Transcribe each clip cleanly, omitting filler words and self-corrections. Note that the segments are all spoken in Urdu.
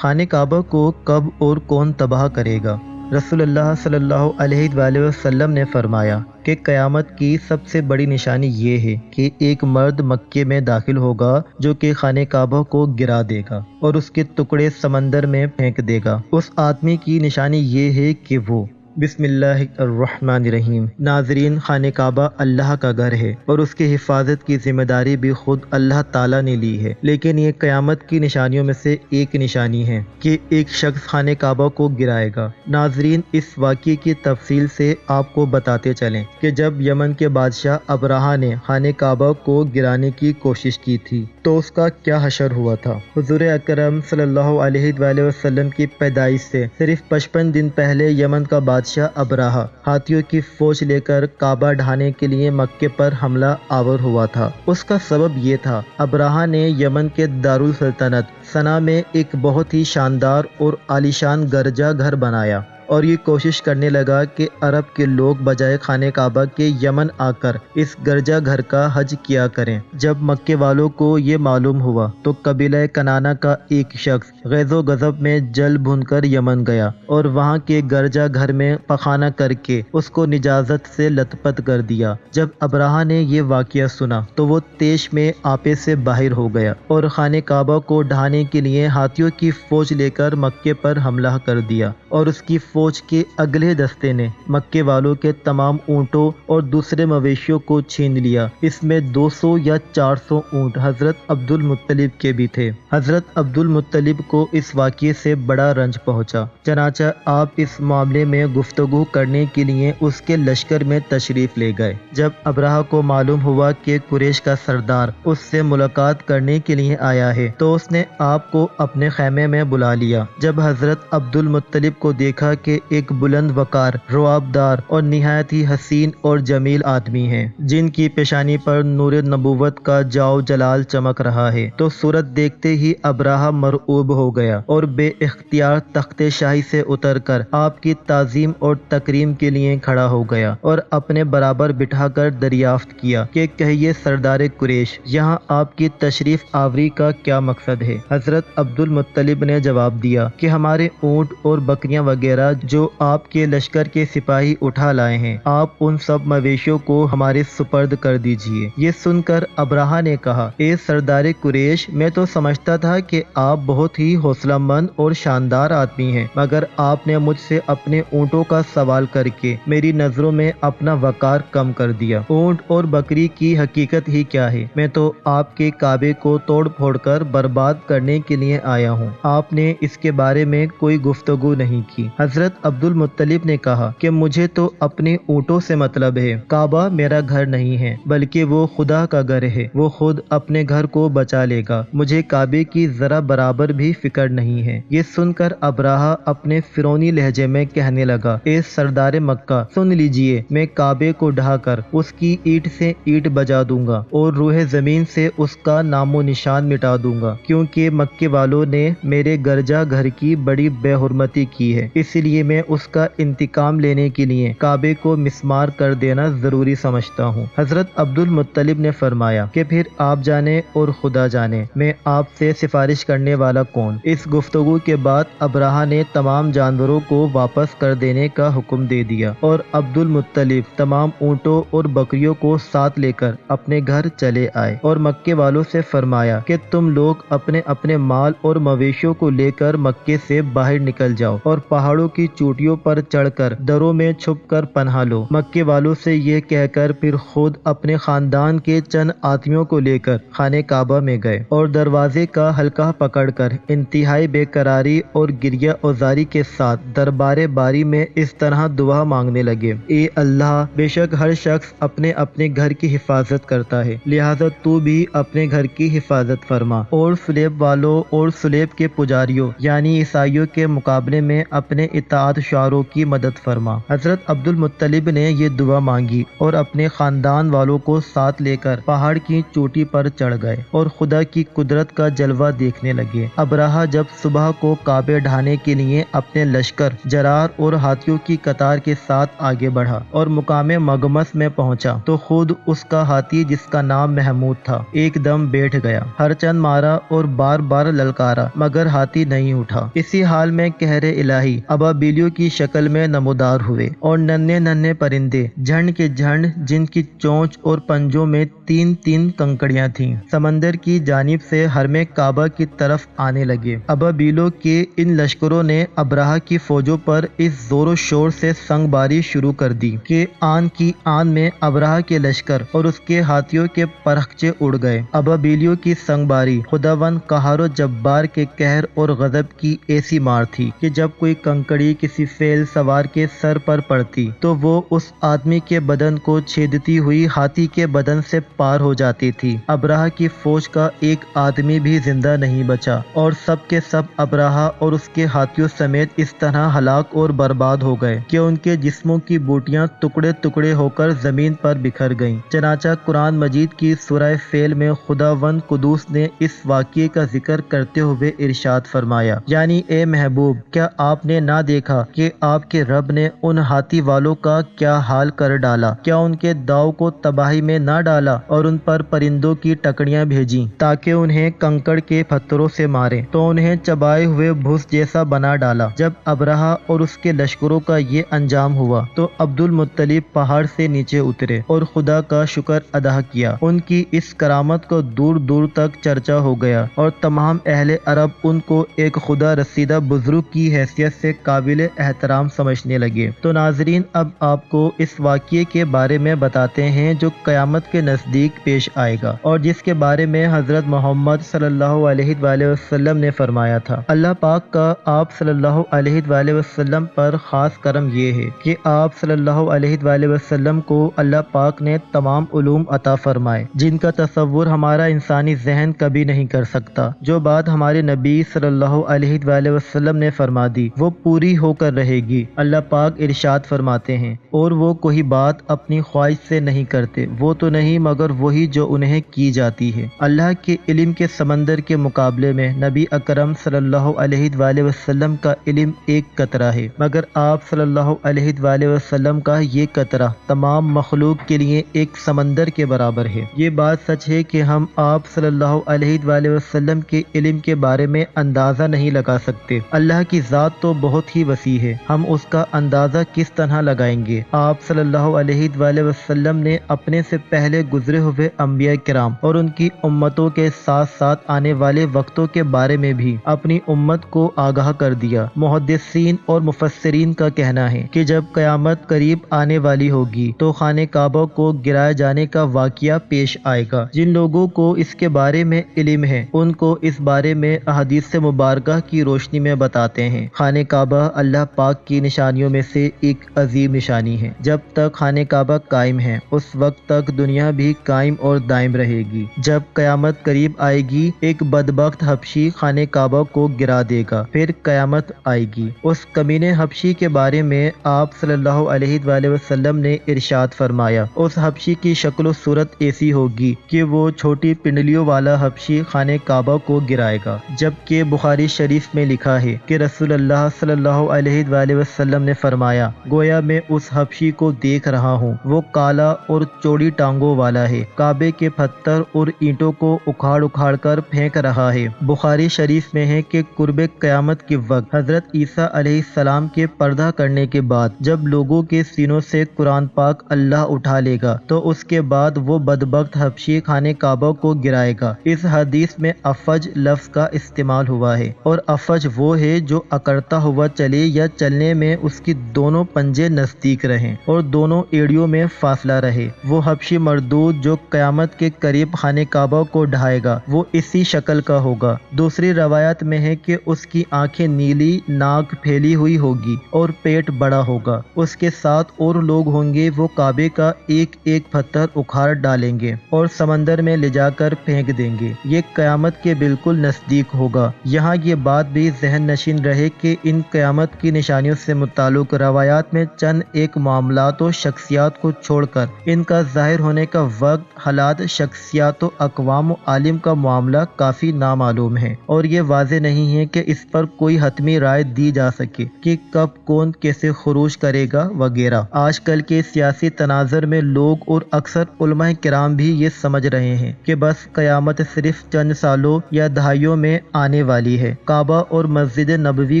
خانہ کعبہ کو کب اور کون تباہ کرے گا؟ رسول اللہ صلی اللہ علیہ وآلہ وسلم نے فرمایا کہ قیامت کی سب سے بڑی نشانی یہ ہے کہ ایک مرد مکے میں داخل ہوگا جو کہ خانہ کعبہ کو گرا دے گا اور اس کے ٹکڑے سمندر میں پھینک دے گا۔ اس آدمی کی نشانی یہ ہے کہ وہ بسم اللہ الرحمن الرحیم۔ ناظرین، خانہ کعبہ اللہ کا گھر ہے اور اس کی حفاظت کی ذمہ داری بھی خود اللہ تعالیٰ نے لی ہے، لیکن یہ قیامت کی نشانیوں میں سے ایک نشانی ہے کہ ایک شخص خانہ کعبہ کو گرائے گا۔ ناظرین، اس واقعے کی تفصیل سے آپ کو بتاتے چلیں کہ جب یمن کے بادشاہ ابرہہ نے خانہ کعبہ کو گرانے کی کوشش کی تھی تو اس کا کیا حشر ہوا تھا۔ حضور اکرم صلی اللہ علیہ وآلہ وسلم کی پیدائش سے صرف 55 دن پہلے یمن کا بادشاہ ابرہہ ہاتھیوں کی فوج لے کر کعبہ ڈھانے کے لیے مکے پر حملہ آور ہوا تھا۔ اس کا سبب یہ تھا، ابرہہ نے یمن کے دارالسلطنت سنا میں ایک بہت ہی شاندار اور عالیشان گرجا گھر بنایا اور یہ کوشش کرنے لگا کہ عرب کے لوگ بجائے خانہ کعبہ کے یمن آ کر اس گرجا گھر کا حج کیا کریں۔ جب مکے والوں کو یہ معلوم ہوا تو قبیلہ کنانہ کا ایک شخص غیظ و غضب میں جل بھن کر یمن گیا اور وہاں کے گرجا گھر میں پخانہ کر کے اس کو نجازت سے لت پت کر دیا۔ جب ابرہہ نے یہ واقعہ سنا تو وہ تیش میں آپے سے باہر ہو گیا اور خانہ کعبہ کو ڈھانے کے لیے ہاتھیوں کی فوج لے کر مکے پر حملہ کر دیا اور اس کی فوج کے اگلے دستے نے مکے والوں کے تمام اونٹوں اور دوسرے مویشیوں کو چھین لیا۔ اس میں 200 یا 400 اونٹ حضرت عبد المطلب کے بھی تھے۔ حضرت عبد المطلب کو اس واقعے سے بڑا رنج پہنچا، چنانچہ آپ اس معاملے میں گفتگو کرنے کے لیے اس کے لشکر میں تشریف لے گئے۔ جب ابرہہ کو معلوم ہوا کہ قریش کا سردار اس سے ملاقات کرنے کے لیے آیا ہے تو اس نے آپ کو اپنے خیمے میں بلا لیا۔ جب حضرت عبد المطلب کو دیکھا کہ ایک بلند وقار، روابدار اور نہایت ہی حسین اور جمیل آدمی ہیں جن کی پیشانی پر نور نبوت کا جاؤ جلال چمک رہا ہے، تو صورت دیکھتے ہی ابرہہ مرعوب ہو گیا اور بے اختیار تخت شاہی سے اتر کر آپ کی تعظیم اور تکریم کے لیے کھڑا ہو گیا اور اپنے برابر بٹھا کر دریافت کیا کہ کہیے سردار قریش، یہاں آپ کی تشریف آوری کا کیا مقصد ہے؟ حضرت عبد المطلب نے جواب دیا کہ ہمارے اونٹ اور بکریاں وغیرہ جو آپ کے لشکر کے سپاہی اٹھا لائے ہیں، آپ ان سب مویشیوں کو ہمارے سپرد کر دیجئے۔ یہ سن کر ابرہہ نے کہا، اے سردار قریش، میں تو سمجھتا تھا کہ آپ بہت ہی حوصلہ مند اور شاندار آدمی ہیں، مگر آپ نے مجھ سے اپنے اونٹوں کا سوال کر کے میری نظروں میں اپنا وقار کم کر دیا۔ اونٹ اور بکری کی حقیقت ہی کیا ہے؟ میں تو آپ کے کعبے کو توڑ پھوڑ کر برباد کرنے کے لیے آیا ہوں، آپ نے اس کے بارے میں کوئی گفتگو نہیں کی۔ حضرت عبد المطلب نے کہا کہ مجھے تو اپنے اونٹوں سے مطلب ہے، کعبہ میرا گھر نہیں ہے بلکہ وہ خدا کا گھر ہے، وہ خود اپنے گھر کو بچا لے گا، مجھے کعبے کی ذرا برابر بھی فکر نہیں ہے۔ یہ سن کر ابرہہ اپنے فرعونی لہجے میں کہنے لگا، اے سردار مکہ، سن لیجئے، میں کعبے کو ڈھا کر اس کی اینٹ سے اینٹ بجا دوں گا اور روح زمین سے اس کا نام و نشان مٹا دوں گا، کیونکہ مکے والوں نے میرے گرجا گھر کی بڑی بے حرمتی کی ہے، اس لیے میں اس کا انتقام لینے کے لیے کعبے کو مسمار کر دینا ضروری سمجھتا ہوں۔ حضرت عبد المطلب نے فرمایا کہ پھر آپ جانے اور خدا جانے، میں آپ سے سفارش کرنے والا کون؟ اس گفتگو کے بعد ابرہہ نے تمام جانوروں کو واپس کر دینے کا حکم دے دیا اور عبد المطلب تمام اونٹوں اور بکریوں کو ساتھ لے کر اپنے گھر چلے آئے اور مکے والوں سے فرمایا کہ تم لوگ اپنے اپنے مال اور مویشیوں کو لے کر مکے سے باہر نکل جاؤ اور پہاڑوں کی چوٹیوں پر چڑھ کر دروں میں چھپ کر پناہ لو۔ مکے والوں سے یہ کہہ کر پھر خود اپنے خاندان کے چند آدمیوں کو لے کر خانہ کعبہ میں گئے اور دروازے کا حلقہ پکڑ کر انتہائی بے قراری اور گریہ اوزاری کے ساتھ دربار باری میں اس طرح دعا مانگنے لگے، اے اللہ، بے شک ہر شخص اپنے اپنے گھر کی حفاظت کرتا ہے، لہذا تو بھی اپنے گھر کی حفاظت فرما اور سلیب والوں اور سلیب کے پجاریوں یعنی عیسائیوں کے مقابلے میں اپنے اطاعت شعاروں کی مدد فرما۔ حضرت عبد المطلب نے یہ دعا مانگی اور اپنے خاندان والوں کو ساتھ لے کر پہاڑ کی چوٹی پر چڑھ گئے اور خدا کی قدرت کا جلوہ دیکھنے لگے۔ ابرہہ جب صبح کو کعبے ڈھانے کے لیے اپنے لشکر، جرار اور ہاتھیوں کی قطار کے ساتھ آگے بڑھا اور مقام مغمس میں پہنچا تو خود اس کا ہاتھی، جس کا نام محمود تھا، ایک دم بیٹھ گیا۔ ہر چند مارا اور بار بار للکارا مگر ہاتھی نہیں اٹھا۔ اسی حال میں قہر الہی ابابیلیوں کی شکل میں نمودار ہوئے اور ننھے ننھے پرندے جھنڈ کے جھنڈ، جن کی چونچ اور پنجوں میں تین تین کنکڑیاں تھیں، سمندر کی جانب سے حرم کعبہ کی طرف آنے لگے۔ ابابیلوں کے ان لشکروں نے ابرہہ کی فوجوں پر اس زور و شور سے سنگ باری شروع کر دی کہ آن کی آن میں ابرہہ کے لشکر اور اس کے ہاتھیوں کے پرخچے اڑ گئے۔ ابابیلیوں کی سنگ باری خداوند قہار و جبار کے قہر اور غضب کی ایسی مار تھی کہ جب کوئی کنکڑی کسی فیل سوار کے سر پر پڑتی تو وہ اس آدمی کے بدن کو چھیدتی ہوئی ہاتھی کے بدن سے پار ہو جاتی تھی۔ ابرہہ کی فوج کا ایک آدمی بھی زندہ نہیں بچا اور سب کے سب ابرہہ اور اس کے ہاتھیوں سمیت اس طرح ہلاک اور برباد ہو گئے کہ ان کے جسموں کی بوٹیاں ٹکڑے ٹکڑے ہو کر زمین پر بکھر گئیں۔ چنانچہ قرآن مجید کی سورہ فیل میں خداوند قدوس نے اس واقعے کا ذکر کرتے ہوئے ارشاد فرمایا، یعنی اے محبوب، کیا آپ نے نہ دیکھا کہ آپ کے رب نے ان ہاتھی والوں کا کیا حال کر ڈالا؟ کیا ان کے داؤ کو تباہی میں نہ ڈالا اور ان پر پرندوں کی ٹکڑیاں بھیجیں تاکہ انہیں کنکڑ کے پتھروں سے مارے، تو انہیں چبائے ہوئے بھوس جیسا بنا ڈالا۔ جب ابرہہ اور اس کے لشکروں کا یہ انجام ہوا تو عبد المطلب پہاڑ سے نیچے اترے اور خدا کا شکر ادا کیا۔ ان کی اس کرامت کو دور دور تک چرچا ہو گیا اور تمام اہل عرب ان کو ایک خدا رسیدہ بزرگ کی حیثیت سے قابل احترام سمجھنے لگے۔ تو ناظرین، اب آپ کو اس واقعے کے بارے میں بتاتے ہیں جو قیامت کے نزدیک پیش آئے گا اور جس کے بارے میں حضرت محمد صلی اللہ علیہ وآلہ وسلم نے فرمایا تھا۔ اللہ پاک کا آپ صلی اللہ علیہ وآلہ وسلم پر خاص کرم یہ ہے کہ آپ صلی اللہ علیہ وآلہ وسلم کو اللہ پاک نے تمام علوم عطا فرمائے جن کا تصور ہمارا انسانی ذہن کبھی نہیں کر سکتا۔ جو بات ہمارے نبی صلی اللہ علیہ وآلہ وسلم نے فرما دی وہ پوری ہو کر رہے گی۔ اللہ پاک ارشاد فرماتے ہیں، اور وہ کوئی بات اپنی خواہش سے نہیں کرتے، وہ تو نہیں مگر وہی جو انہیں کی جاتی ہے۔ اللہ کے علم کے سمندر کے مقابلے میں نبی اکرم صلی اللہ علیہ وآلہ وسلم کا علم ایک قطرہ ہے، مگر آپ صلی اللہ علیہ وآلہ وسلم کا یہ قطرہ تمام مخلوق کے لیے ایک سمندر کے برابر ہے۔ یہ بات سچ ہے کہ ہم آپ صلی اللہ علیہ وآلہ وسلم کے علم کے بارے میں اندازہ نہیں لگا سکتے۔ اللہ کی ذات تو بہت ہی وسیع ہے، ہم اس کا اندازہ کس طرح لگائیں گے؟ آپ صلی اللہ علیہ وآلہ وسلم نے اپنے سے پہلے گزرے ہوئے انبیاء کرام اور ان کی امتوں کے ساتھ ساتھ آنے والے وقتوں کے بارے میں بھی اپنی امت کو آگاہ کر دیا۔ محدثین اور مفسرین کا کہنا ہے کہ جب قیامت قریب آنے والی ہوگی تو خانہ کعبہ کو گرائے جانے کا واقعہ پیش آئے گا۔ جن لوگوں کو اس کے بارے میں علم ہے ان کو اس بارے میں احادیث مبارکہ کی روشنی میں بتاتے ہیں۔ خانہ کعبہ اللہ پاک کی نشانیوں میں سے ایک عظیم نشانی ہے۔ جب تک خانہ کعبہ قائم ہے اس وقت تک دنیا بھی قائم اور دائم رہے گی۔ جب قیامت قریب آئے گی ایک بدبخت حبشی خانہ کعبہ کو گرا دے گا، پھر قیامت آئے گی۔ اس کمینے حبشی کے بارے میں آپ صلی اللہ علیہ وآلہ وسلم نے ارشاد فرمایا، اس حبشی کی شکل و صورت ایسی ہوگی کہ وہ چھوٹی پنڈلیوں والا حبشی خانہ کعبہ کو گرائے گا۔ جبکہ بخاری شریف میں لکھا ہے کہ رسول اللہ صلی اللہ علیہ وآلہ وسلم نے فرمایا، گویا میں اس حبشی کو دیکھ رہا ہوں، وہ کالا اور چوڑی ٹانگوں والا ہے، کعبے کے پتھر اور اینٹوں کو اکھاڑ اکھاڑ کر پھینک رہا ہے۔ بخاری شریف میں ہے کہ قرب قیامت کے وقت حضرت عیسیٰ علیہ السلام کے پردہ کرنے کے بعد جب لوگوں کے سینوں سے قرآن پاک اللہ اٹھا لے گا تو اس کے بعد وہ بدبخت حبشی خانہ کعبہ کو گرائے گا۔ اس حدیث میں افج لفظ کا استعمال ہوا ہے، اور افج وہ ہے جو اکڑتا ہوا چلے یا چلنے میں اس کی دونوں پنجے نزدیک رہیں اور دونوں ایڑیوں میں فاصلہ رہے۔ وہ حبشی مردود جو قیامت کے قریب خانہ کعبہ کو ڈھائے گا وہ اسی شکل کا ہوگا۔ دوسری روایت میں ہے کہ اس کی آنکھیں نیلی، ناک پھیلی ہوئی ہوگی اور پیٹ بڑا ہوگا۔ اس کے ساتھ اور لوگ ہوں گے، وہ کعبے کا ایک ایک پتھر اکھاڑ ڈالیں گے اور سمندر میں لے جا کر پھینک دیں گے۔ یہ قیامت کے بالکل نزدیک ہوگا۔ یہاں یہ بات بھی ذہن نشین رہے کہ ان قیامت قیامت کی نشانیوں سے متعلق روایات میں چند ایک معاملات و شخصیات کو چھوڑ کر ان کا ظاہر ہونے کا وقت، حالات، شخصیات و اقوام و عالم کا معاملہ کافی نامعلوم ہے، اور یہ واضح نہیں ہے کہ اس پر کوئی حتمی رائے دی جا سکے کہ کب کون کیسے خروج کرے گا وغیرہ۔ آج کل کے سیاسی تناظر میں لوگ اور اکثر علماء کرام بھی یہ سمجھ رہے ہیں کہ بس قیامت صرف چند سالوں یا دہائیوں میں آنے والی ہے۔ کعبہ اور مسجد نبوی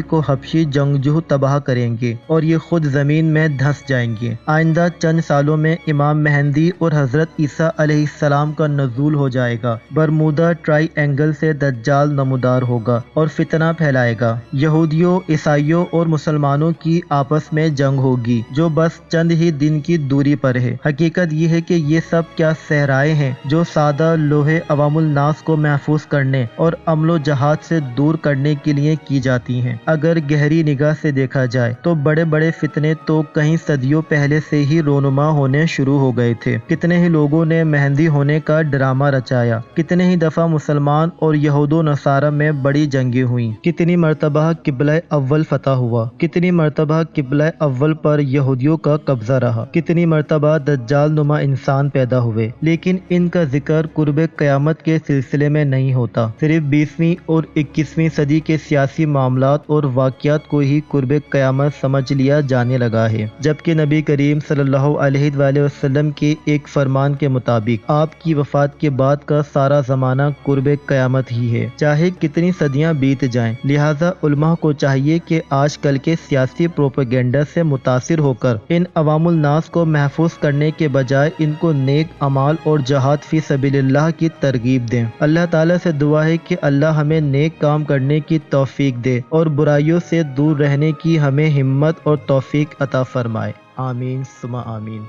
کو حبشی جنگجو تباہ کریں گے اور یہ خود زمین میں دھنس جائیں گے۔ آئندہ چند سالوں میں امام مہدی اور حضرت عیسیٰ علیہ السلام کا نزول ہو جائے گا۔ برمودا ٹرائی اینگل سے دجال نمودار ہوگا اور فتنہ پھیلائے گا۔ یہودیوں، عیسائیوں اور مسلمانوں کی آپس میں جنگ ہوگی جو بس چند ہی دن کی دوری پر ہے۔ حقیقت یہ ہے کہ یہ سب کیا صحرائیں ہیں جو سادہ لوہے عوام الناس کو محفوظ کرنے اور امن و جہاد سے دور کرنے کے لیے کی جاتی ہیں۔ اگر گہری نگاہ سے دیکھا جائے تو بڑے بڑے فتنے تو کئی صدیوں پہلے سے ہی رونما ہونے شروع ہو گئے تھے۔ کتنے ہی لوگوں نے مہدی ہونے کا ڈرامہ رچایا، کتنے ہی دفعہ مسلمان اور یہود و نصارہ میں بڑی جنگیں ہوئیں، کتنی مرتبہ قبلہ اول فتح ہوا، کتنی مرتبہ قبلہ اول پر یہودیوں کا قبضہ رہا، کتنی مرتبہ دجال نما انسان پیدا ہوئے، لیکن ان کا ذکر قرب قیامت کے سلسلے میں نہیں ہوتا۔ صرف 20ویں اور 21ویں صدی کے سیاسی معاملات اور واقعات کو ہی قرب قیامت سمجھ لیا جانے لگا ہے، جبکہ نبی کریم صلی اللہ علیہ وآلہ وسلم کے ایک فرمان کے مطابق آپ کی وفات کے بعد کا سارا زمانہ قرب قیامت ہی ہے، چاہے کتنی صدیاں بیت جائیں۔ لہٰذا علماء کو چاہیے کہ آج کل کے سیاسی پروپیگنڈا سے متاثر ہو کر ان عوام الناس کو محفوظ کرنے کے بجائے ان کو نیک اعمال اور جہاد فی سبیل اللہ کی ترغیب دیں۔ اللہ تعالیٰ سے دعا ہے کہ اللہ ہمیں نیک کام کرنے کی توفیق دے اور برائیوں سے دور رہنے کی ہمیں ہمت اور توفیق عطا فرمائے۔ آمین ثم آمین۔